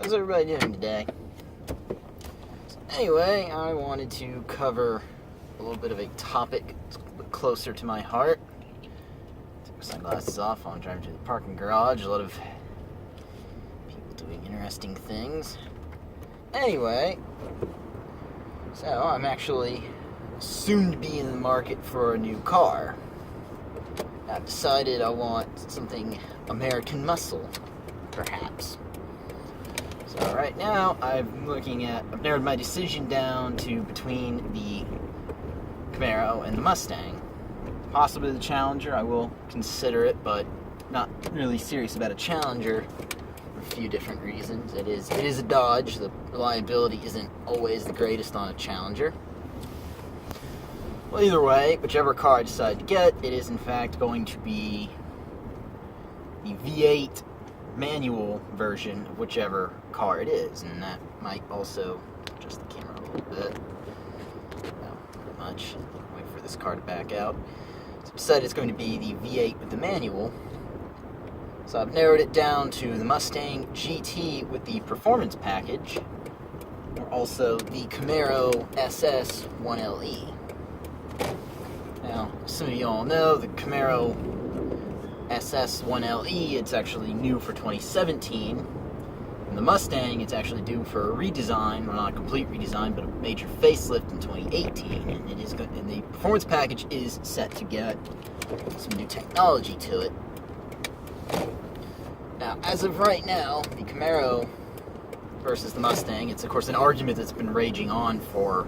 How's everybody doing today? Anyway, I wanted to cover a little bit of a topic closer to my heart. Took my sunglasses off while I'm driving to the parking garage. A lot of people doing interesting things. Anyway, so I'm actually soon to be in the market for a new car. I've decided I want something American muscle, perhaps. So right now, I've narrowed my decision down to between the Camaro and the Mustang. Possibly the Challenger, I will consider it, but not really serious about a Challenger for a few different reasons. It is a Dodge. The reliability isn't always the greatest on a Challenger. Well, either way, whichever car I decide to get, it is in fact going to be the V8 manual version of whichever car it is, and that might also adjust the camera a little bit. No, not much. Wait for this car to back out. So I decided it's going to be the V8 with the manual. So I've narrowed it down to the Mustang GT with the Performance Package, or also the Camaro SS 1LE. Now, some of you all know the Camaro SS 1LE, it's actually new for 2017. And the Mustang, it's actually due for a redesign, well, not a complete redesign, but a major facelift in 2018. And and the Performance Package is set to get some new technology to it. Now, as of right now, the Camaro versus the Mustang, it's of course an argument that's been raging on for.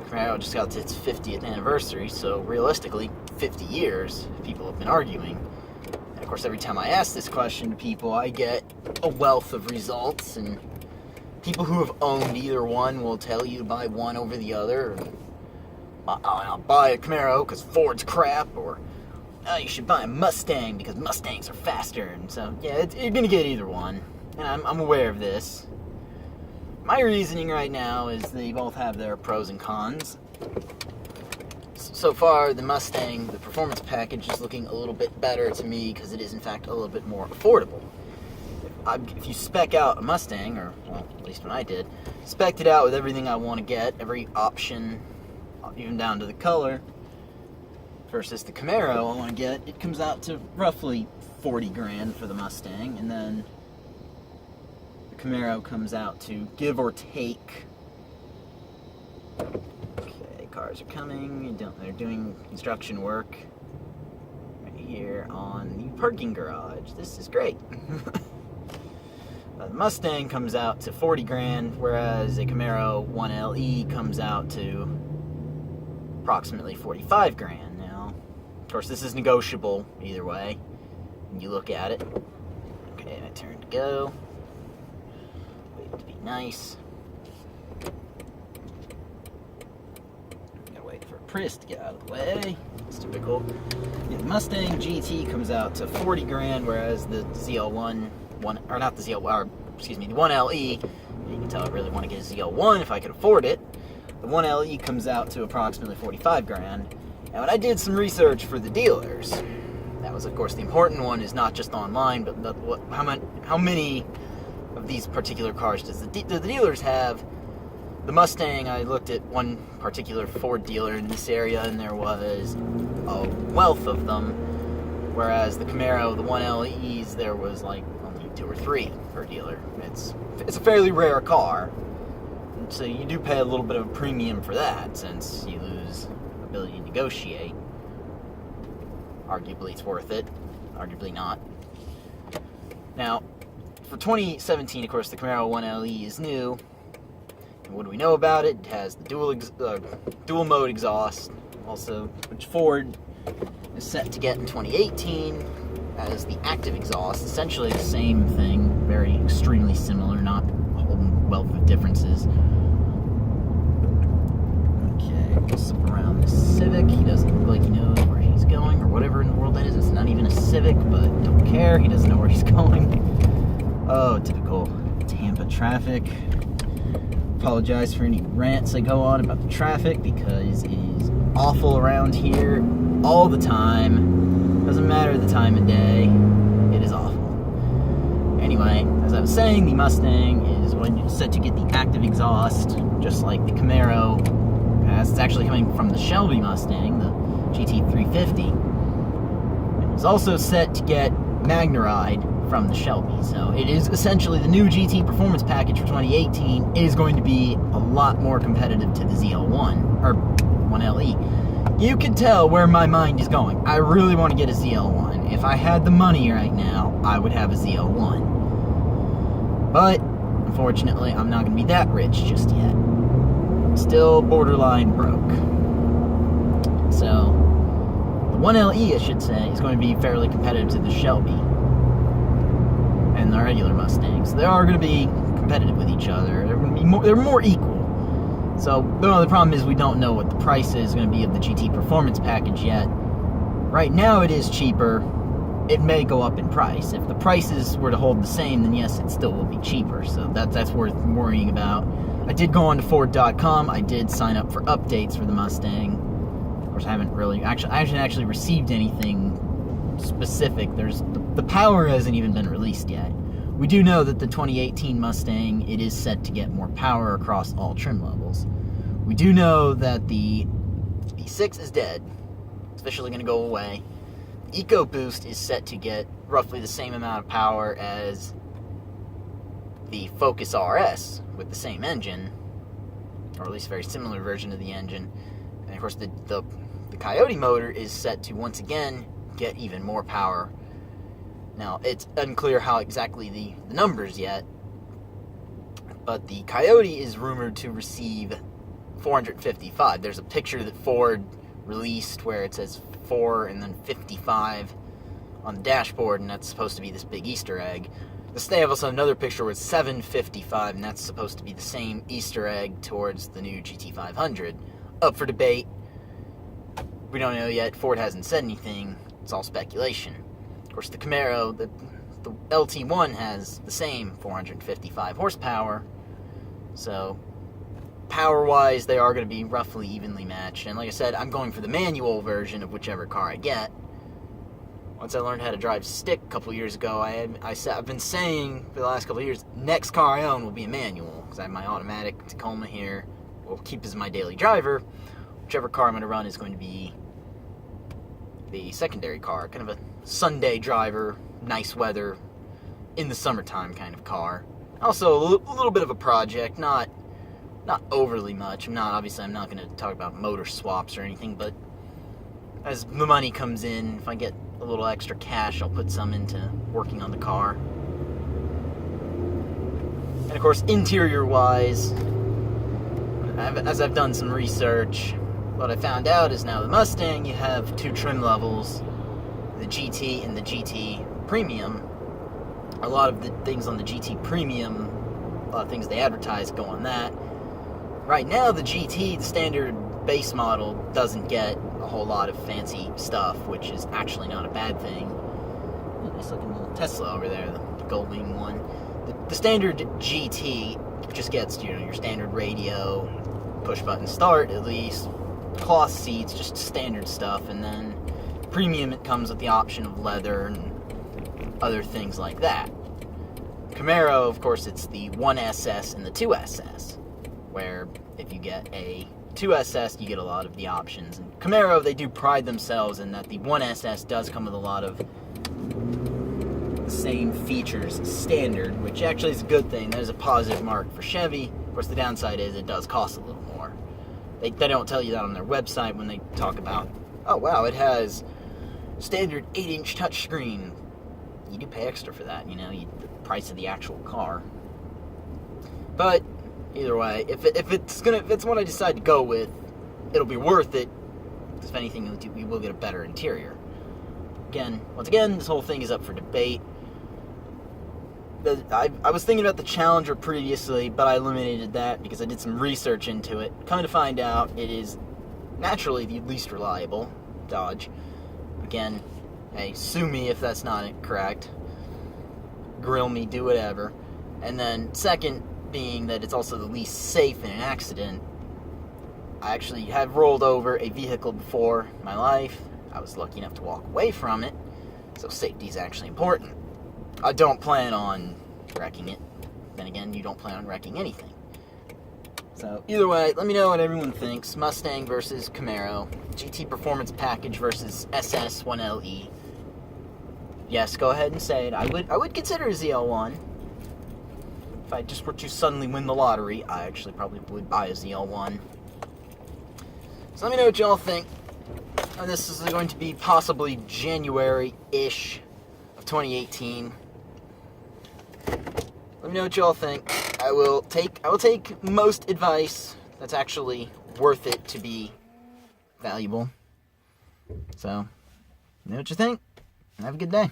Camaro just got to its 50th anniversary, so realistically, 50 years people have been arguing. And of course, every time I ask this question to people, I get a wealth of results, and people who have owned either one will tell you to buy one over the other. I'll buy a Camaro because Ford's crap, or you should buy a Mustang because Mustangs are faster. And so, yeah, you're going to get either one, and I'm aware of this. My reasoning right now is they both have their pros and cons. So far, the Mustang, the Performance Package, is looking a little bit better to me because it is, in fact, a little bit more affordable. If you spec out a Mustang, or, well, at least when I did, spec'd it out with everything I want to get, every option, even down to the color, versus the Camaro I want to get, it comes out to roughly 40 grand for the Mustang, and then Camaro comes out to give or take. Okay, cars are coming. They're doing construction work right here on the parking garage. This is great. The Mustang comes out to 40 grand, whereas a Camaro 1LE comes out to approximately 45 grand. Now, of course, this is negotiable either way when you look at it. Okay, my turn to go. To be nice. Gotta wait for Prius to get out of the way. It's typical. Yeah, the Mustang GT comes out to 40 grand, whereas the ZL1, the 1LE, you can tell I really want to get a ZL1 if I could afford it. The 1LE comes out to approximately 45 grand. And when I did some research for the dealers, that was, of course, the important one is not just online, but how many of these particular cars do the dealers have. The Mustang, I looked at one particular Ford dealer in this area, and there was a wealth of them, whereas the Camaro, the 1LEs, there was like only 2 or 3 per dealer. It's a fairly rare car, so you do pay a little bit of a premium for that, since you lose ability to negotiate. Arguably it's worth it, arguably not. Now, for 2017, of course, the Camaro 1LE is new. And what do we know about it? It has the dual mode exhaust, also, which Ford is set to get in 2018 as the active exhaust. Essentially the same thing, very extremely similar, not a whole wealth of differences. Okay, we'll slip around this Civic. He doesn't look like he knows where he's going, or whatever in the world that is. It's not even a Civic, but don't care. He doesn't know where he's going. Oh, typical Tampa traffic. Apologize for any rants I go on about the traffic, because it is awful around here all the time. Doesn't matter the time of day, it is awful. Anyway, as I I was saying, the Mustang is set to get the active exhaust, just like the Camaro has. It's actually coming from the Shelby Mustang, the GT 350. It was also set to get MagneRide from the Shelby. So it is essentially the new GT Performance Package for 2018 is going to be a lot more competitive to the ZL1, or 1LE. You can tell where my mind is going. I really want to get a ZL1. If I had the money right now, I would have a ZL1. But, unfortunately, I'm not going to be that rich just yet. Still borderline broke. So, the 1LE, I should say, is going to be fairly competitive to the Shelby and the regular Mustangs. They are going to be competitive with each other. They're more equal. So, the only problem is we don't know what the price is going to be of the GT Performance Package yet. Right now it is cheaper. It may go up in price. If the prices were to hold the same, then yes, it still will be cheaper. So that's worth worrying about. I did go on to Ford.com. I did sign up for updates for the Mustang. Of course, I haven't really... I haven't actually received anything specific. The power hasn't even been released yet. We do know that the 2018 Mustang, it is set to get more power across all trim levels. We do know that the V6 is dead. It's officially going to go away. The EcoBoost is set to get roughly the same amount of power as the Focus RS with the same engine, or at least a very similar version of the engine. And of course the Coyote motor is set to once again get even more power. Now, it's unclear how exactly the numbers yet, but the Coyote is rumored to receive 455. There's a picture that Ford released where it says 4 and then 55 on the dashboard, and that's supposed to be this big Easter egg. They have also another picture where it's 755, and that's supposed to be the same Easter egg towards the new GT500. Up for debate. We don't know yet. Ford hasn't said anything. It's all speculation. Of course, the Camaro, the LT1 has the same 455 horsepower, so power-wise, they are going to be roughly evenly matched. And like I said, I'm going for the manual version of whichever car I get. Once I learned how to drive stick a couple years ago, I've been saying for the last couple of years, next car I own will be a manual, because I have my automatic Tacoma here. Will keep as my daily driver. Whichever car I'm going to run is going to be the secondary car, kind of a Sunday driver, nice weather, in the summertime kind of car. Also, a little bit of a project, not overly much. I'm not going to talk about motor swaps or anything, but as the money comes in, if I get a little extra cash, I'll put some into working on the car. And of course, interior-wise, as I've done some research, what I found out is now the Mustang, you have two trim levels, the GT and the GT Premium. A lot of the things on the GT Premium, a lot of things they advertise go on that. Right now, the GT, the standard base model, doesn't get a whole lot of fancy stuff, which is actually not a bad thing. Nice looking little Tesla over there, the Goldwing one. The standard GT just gets, your standard radio, push button start at least, cloth seats, just standard stuff, and then Premium, it comes with the option of leather and other things like that. Camaro, of course, it's the 1SS and the 2SS, where if you get a 2SS, you get a lot of the options. And Camaro, they do pride themselves in that the 1SS does come with a lot of the same features standard, which actually is a good thing. That is a positive mark for Chevy. Of course, the downside is it does cost a little more. They don't tell you that on their website when they talk about, oh wow, it has standard 8-inch touchscreen. You do pay extra for that, the price of the actual car. But either way, if it's what I decide to go with, it'll be worth it. Because if anything, we will get a better interior. Once again, this whole thing is up for debate. I was thinking about the Challenger previously, but I eliminated that because I did some research into it. Come to find out, it is naturally the least reliable Dodge. Again, hey, sue me if that's not correct. Grill me, do whatever. And then, second, being that it's also the least safe in an accident. I actually have rolled over a vehicle before in my life. I was lucky enough to walk away from it, so safety is actually important. I don't plan on wrecking it. Then again, you don't plan on wrecking anything. So, either way, let me know what everyone thinks. Mustang versus Camaro. GT Performance Package versus SS 1LE. Yes, go ahead and say it. I would consider a ZL1. If I just were to suddenly win the lottery, I actually probably would buy a ZL1. So let me know what y'all think. And this is going to be possibly January-ish of 2018. Let me know what y'all think. I will take most advice that's actually worth it to be valuable. So, let me know what you think. Have a good day.